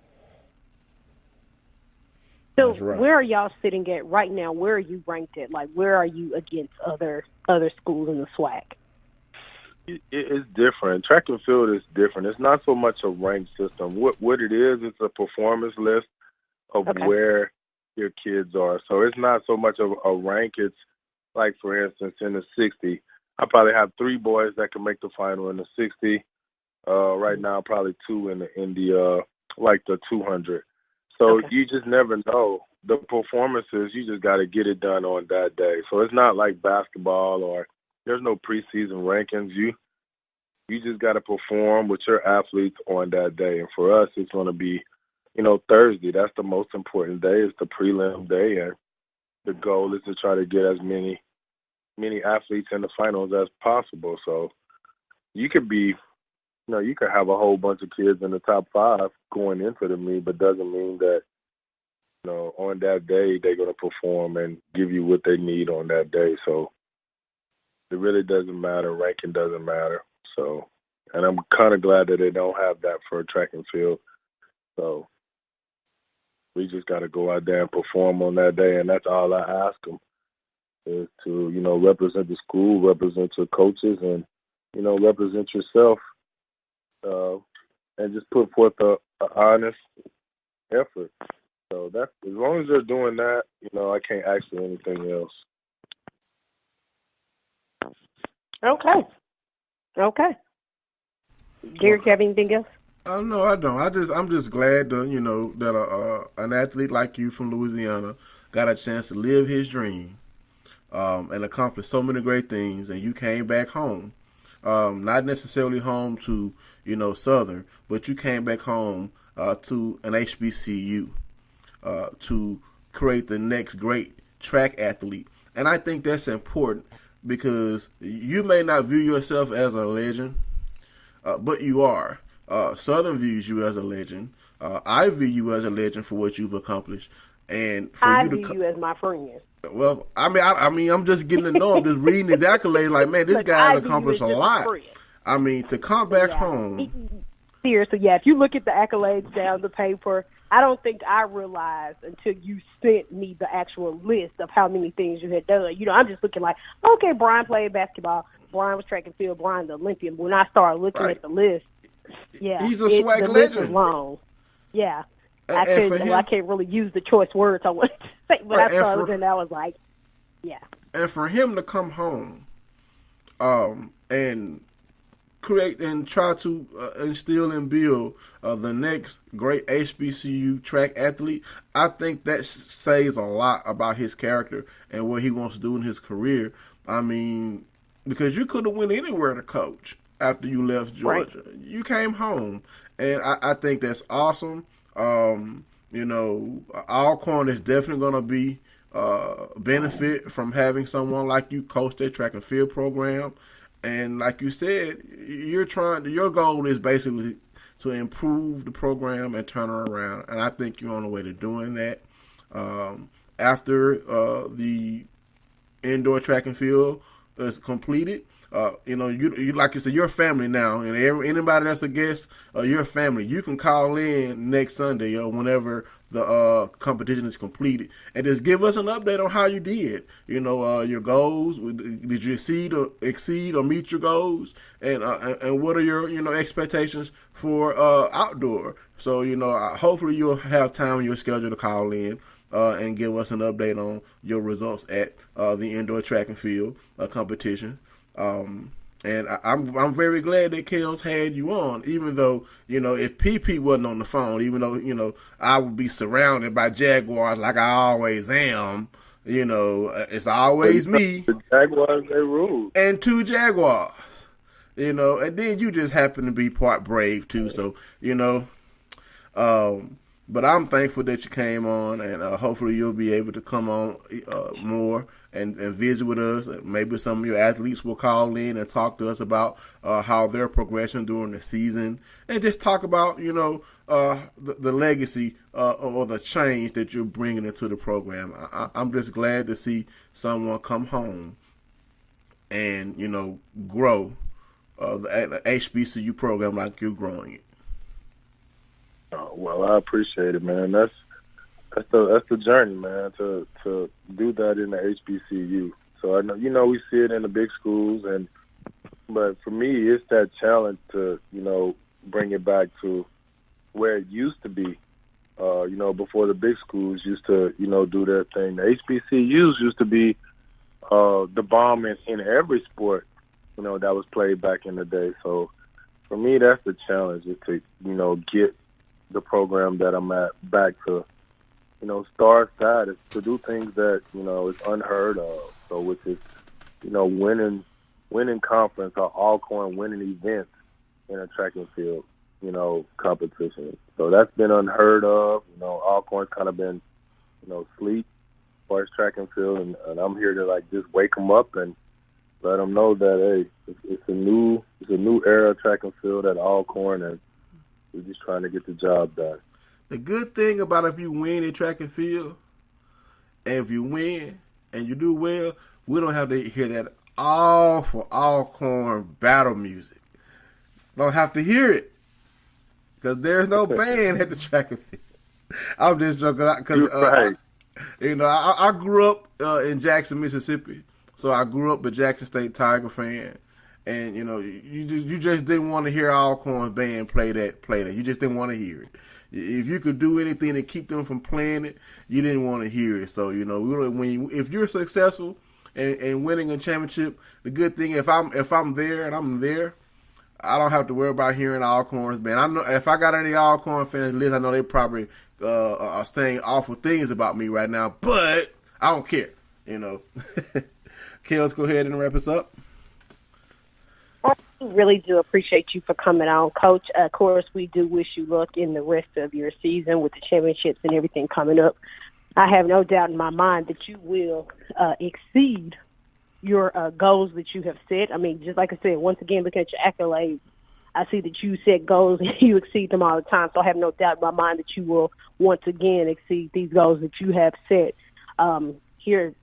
So where are y'all sitting at right now? Where are you ranked at? Like, where are you against other schools in the SWAC? It's different. Track and field is different. It's not so much a ranked system. What it is, it's a performance list of where your kids are. So it's not so much of a rank. It's like, for instance, in the 60, I probably have 3 boys that can make the final in the 60. Right now, probably 2 in the 200. So you just never know. The performances, you just got to get it done on that day. So it's not like basketball or there's no preseason rankings. You just got to perform with your athletes on that day. And for us, it's going to be, Thursday. That's the most important day. It's the prelim day, and the goal is to try to get as many athletes in the finals as possible. So you could be, you could have a whole bunch of kids in the top 5 going into the meet, but doesn't mean that, on that day they're going to perform and give you what they need on that day. So it really doesn't matter. Ranking doesn't matter. So, and I'm kind of glad that they don't have that for track and field. So we just got to go out there and perform on that day, and that's all I ask them is to, represent the school, represent your coaches, and, represent yourself, and just put forth a honest effort. So that's, as long as they're doing that, I can't ask for anything else. Okay. Derek, you have anything else? No, I don't. I'm just glad that that an athlete like you from Louisiana got a chance to live his dream, and accomplish so many great things, and you came back home. Not necessarily home to Southern, but you came back home to an HBCU to create the next great track athlete, and I think that's important. because you may not view yourself as a legend, but you are. Southern views you as a legend. I view you as a legend for what you've accomplished, and for I you to view you as my friend. well, I mean, I'm just getting to know him, just reading his accolades. Like, man, this guy's accomplished a lot. I mean, to come back home. Seriously, yeah. If you look at the accolades down the paper, I don't think I realized until you sent me the actual list of how many things you had done. You know, I'm just looking like, okay, Brian played basketball. Brian was track and field. Brian the Olympian. When I started looking at the list, yeah, he's a swag the legend. List was long. Yeah. I can't really use the choice words I wanted to say, but I started looking and I was like, yeah. And for him to come home and create and try to instill and build the next great HBCU track athlete, I think that says a lot about his character and what he wants to do in his career. I mean, because you could have went anywhere to coach after you left Georgia. Right. You came home, and I think that's awesome. You know, Alcorn is definitely going to be benefit from having someone like you coach their track and field program. And like you said, your goal is basically to improve the program and turn it around. And I think you're on the way to doing that. After the indoor track and field is completed, you know, you like you said, you're family now, and anybody that's a guest, you're family. You can call in next Sunday or whenever the competition is completed, and just give us an update on how you did. You know, your goals. Did you exceed or meet your goals? And what are your expectations for outdoor? So hopefully you'll have time in your schedule to call in and give us an update on your results at the indoor track and field competition. And I'm very glad that Kels had you on, even though, if PP wasn't on the phone, even though, I would be surrounded by Jaguars like I always am, it's always me. The Jaguars, they rule. And 2 Jaguars, and then you just happen to be part Brave too. So, but I'm thankful that you came on, and hopefully you'll be able to come on more and visit with us. Maybe some of your athletes will call in and talk to us about how their progression during the season, and just talk about, the legacy or the change that you're bringing into the program. I'm just glad to see someone come home and, grow the HBCU program like you're growing it. Well, I appreciate it, man. That's the journey, man, to do that in the HBCU. So I know, we see it in the big schools, but for me, it's that challenge to, bring it back to where it used to be. Before the big schools used to, do their thing. The HBCUs used to be the bomb in every sport, that was played back in the day. So for me, that's the challenge, is to, get the program that I'm at back to, star status, to do things that, is unheard of. So which is, winning conference or Alcorn winning events in a track and field, competition. So that's been unheard of. Alcorn's kind of been, sleep as far as track and field, and I'm here to just wake them up and let them know that, hey, it's a new era of track and field at Alcorn, and we're just trying to get the job done. The good thing about if you win in track and field, and if you win and you do well, we don't have to hear that awful Alcorn battle music. Don't have to hear it, because there's no band at the track and field. I'm just joking, because right. I grew up in Jackson, Mississippi, so I grew up a Jackson State Tiger fan. And, you just didn't want to hear Alcorn's band play that. You just didn't want to hear it. If you could do anything to keep them from playing it, you didn't want to hear it. So, if you're successful and winning a championship, the good thing, if I'm there and I'm there, I don't have to worry about hearing Alcorn's band. I know if I got any Alcorn fans list, I know they probably are saying awful things about me right now, but I don't care. Okay, let's go ahead and wrap us up. We really do appreciate you for coming on, Coach. Of course, we do wish you luck in the rest of your season with the championships and everything coming up. I have no doubt in my mind that you will exceed your goals that you have set. I mean, just like I said, once again, looking at your accolades, I see that you set goals and you exceed them all the time. So I have no doubt in my mind that you will once again exceed these goals that you have set here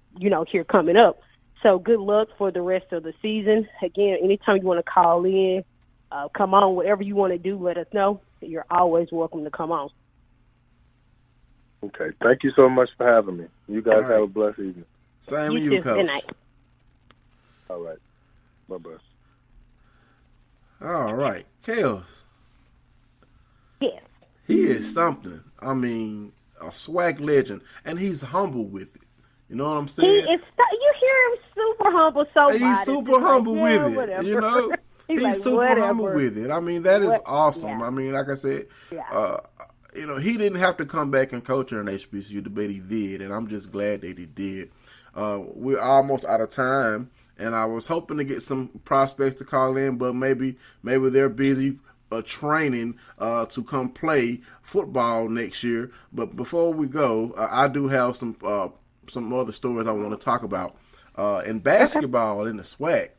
coming up. So good luck for the rest of the season. Again, anytime you want to call in, come on, whatever you want to do, let us know. You're always welcome to come on. Okay. Thank you so much for having me. You guys have a blessed evening. Same with you, Coach. Good night. All right. Bye-bye. All right. Chaos. Yes. He is something. I mean, a swag legend, and he's humble with it. You know what I'm saying? You hear him super humble so much. He's super humble with it. Whatever. You know? He's like, super whatever. humble with it. I mean, that is awesome. Yeah. I mean, like I said, Yeah. he didn't have to come back and coach her in HBCU, but he did, and I'm just glad that he did. We're almost out of time, and I was hoping to get some prospects to call in, but maybe they're busy training to come play football next year. But before we go, I do have some other stories I want to talk about. In basketball, in the SWAC,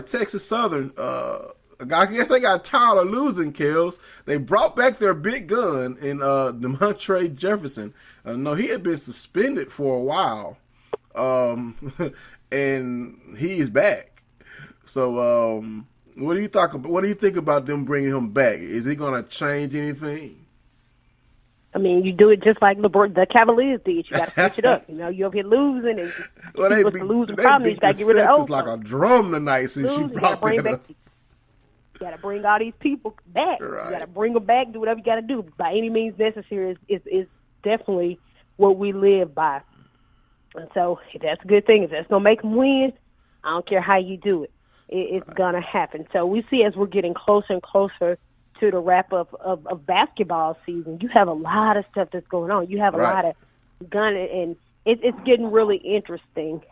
Texas Southern, I guess they got tired of losing, Kels. They brought back their big gun in DeMontre Jefferson. No, he had been suspended for a while, and he's back. So, what do you think about them bringing him back? Is he going to change anything? I mean, you do it just like the Cavaliers did. You got to switch it up. You over here losing, and they beat losing problems. You got to get rid of those. Like a drum tonight since you brought them up. You got to bring all these people back. Right. You got to bring them back. Do whatever you got to do by any means necessary. Is definitely what we live by. And so that's a good thing. If that's gonna make them win, I don't care how you do it. It's gonna happen. So we see as we're getting closer and closer to the wrap up of basketball season, you have a lot of stuff that's going on. You have a lot of gun, and it's getting really interesting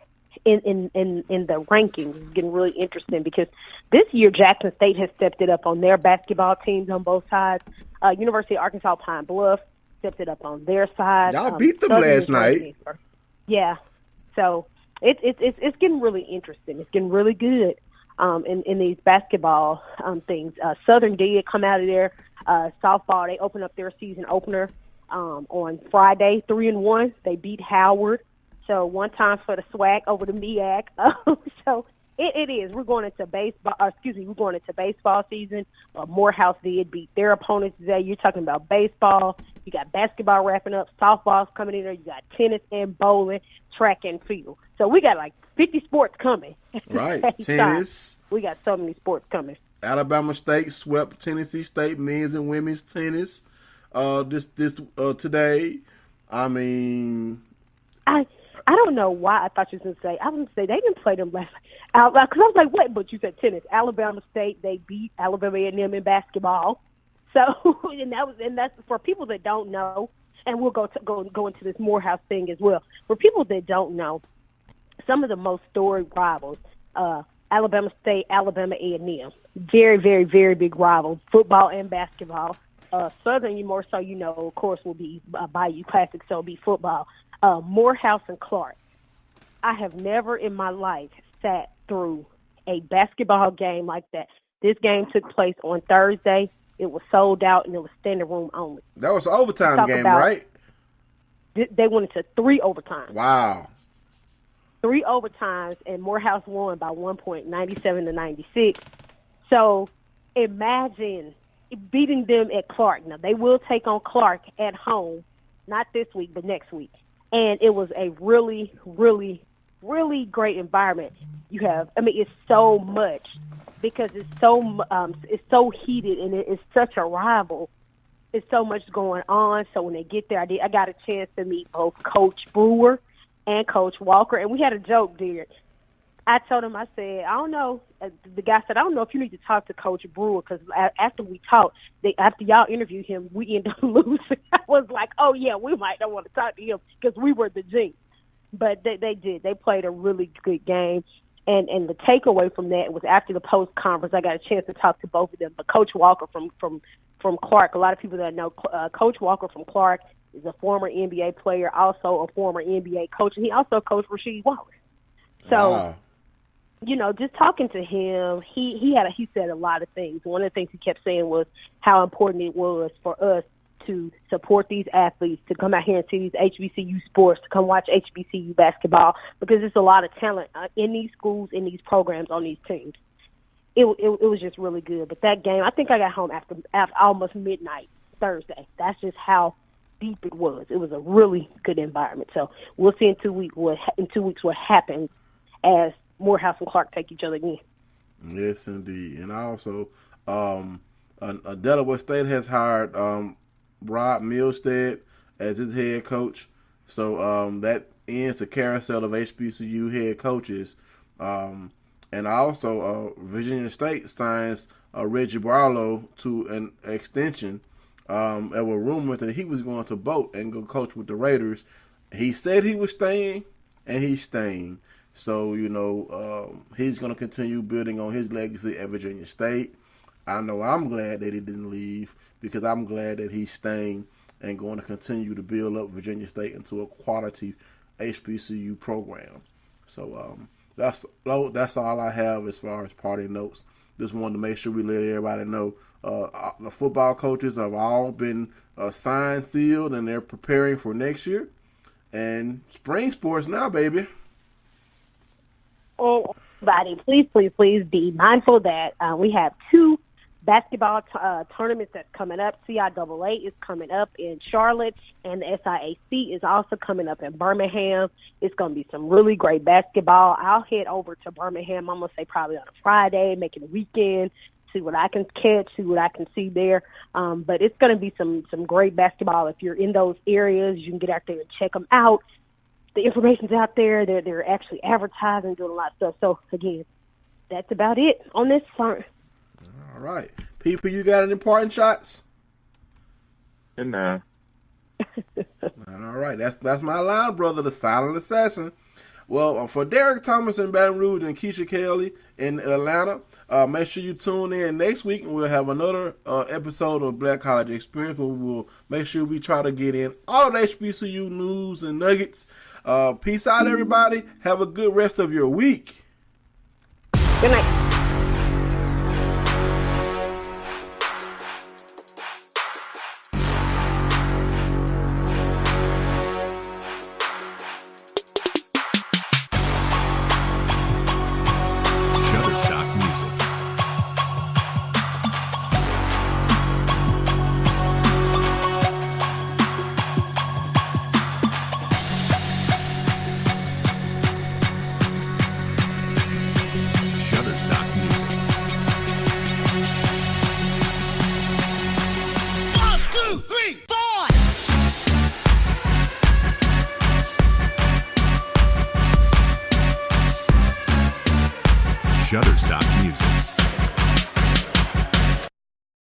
in the rankings. It's getting really interesting because this year Jackson State has stepped it up on their basketball teams on both sides. University of Arkansas Pine Bluff stepped it up on their side. Y'all beat them last night. Yeah, so it's getting really interesting. It's getting really good. In these basketball things. Southern did come out of their softball. They opened up their season opener on Friday, 3-1. They beat Howard. So one time for the SWAC over the MEAC. So it is. We're going into baseball. We're going into baseball season. Morehouse did beat their opponents today. You're talking about baseball. You got basketball wrapping up. Softball's coming in there. You got tennis and bowling, track and field. So we got like 50 sports coming. Right. Tennis. We got so many sports coming. Alabama State swept Tennessee State men's and women's tennis today. I mean, I don't know why I thought you was going to say. I was going to say they didn't play them last night. Because I was like, what? But you said tennis. Alabama State, they beat Alabama A&M in basketball. So, and that's for people that don't know, and we'll go into this Morehouse thing as well. For people that don't know, some of the most storied rivals, Alabama State, Alabama A&M, very, very, very big rivals, football and basketball. Southern, you more so, of course, will be Bayou Classic, so it'll be football. Morehouse and Clark. I have never in my life sat through a basketball game like that. This game took place on Thursday. It was sold out, and it was standing room only. That was an overtime game, right? They went into 3 overtimes. Wow. 3 overtimes, and Morehouse won by 1 point, 97-96. So imagine beating them at Clark. Now, they will take on Clark at home, not this week, but next week. And it was a really, really, really great environment. It's so much because it's so heated, and it's such a rival. It's so much going on. So when they get there, I got a chance to meet both Coach Brewer and Coach Walker, and we had a joke there. I told him, I said, I don't know. The guy said, I don't know if you need to talk to Coach Brewer because after we talked, after y'all interviewed him, we ended up losing. I was like, oh, yeah, we might not want to talk to him because we were the jinx. But they did. They played a really good game. And the takeaway from that was after the post-conference, I got a chance to talk to both of them. But Coach Walker from Clark, a lot of people that know Coach Walker from Clark is a former NBA player, also a former NBA coach, and he also coached Rasheed Wallace. So, Wow. you know, just talking to him, he said a lot of things. One of the things he kept saying was how important it was for us to support these athletes, to come out here and see these HBCU sports, to come watch HBCU basketball, because there's a lot of talent in these schools, in these programs, on these teams. It was just really good. But that game, I think I got home after almost midnight Thursday. That's just how deep it was. It was a really good environment. So we'll see in 2 weeks what happens as Morehouse and Clark take each other again. Yes, indeed. And also, Delaware State has hired Rob Milstead as his head coach. So that ends the carousel of HBCU head coaches. And also, Virginia State signs Reggie Barlow to an extension. There were rumors that he was going to Boat and go coach with the Raiders. He said he was staying, and he's staying. So, you know, he's going to continue building on his legacy at Virginia State. I know I'm glad that he didn't leave, because I'm glad that he's staying and going to continue to build up Virginia State into a quality HBCU program. So that's all I have as far as party notes. Just wanted to make sure we let everybody know the football coaches have all been signed, sealed, and they're preparing for next year. And spring sports now, baby. Oh, buddy, please be mindful that we have 2 basketball tournaments that's coming up. CIAA is coming up in Charlotte, and the SIAC is also coming up in Birmingham. It's going to be some really great basketball. I'll head over to Birmingham, I'm going to say probably on a Friday, make it a weekend, see what I can catch, see what I can see there. But it's going to be some great basketball. If you're in those areas, you can get out there and check them out. The information's out there. They're actually advertising, doing a lot of stuff. So, again, that's about it on this front. All right. People, you got any important shots? And All right. That's my line, brother, the silent assassin. Well, for Derek Thomas in Baton Rouge and Keisha Kelly in Atlanta, make sure you tune in next week, and we'll have another episode of Black College Experience, where we'll make sure we try to get in all of the HBCU news and nuggets. Peace out, everybody. Have a good rest of your week. Good night. Shutterstock Music.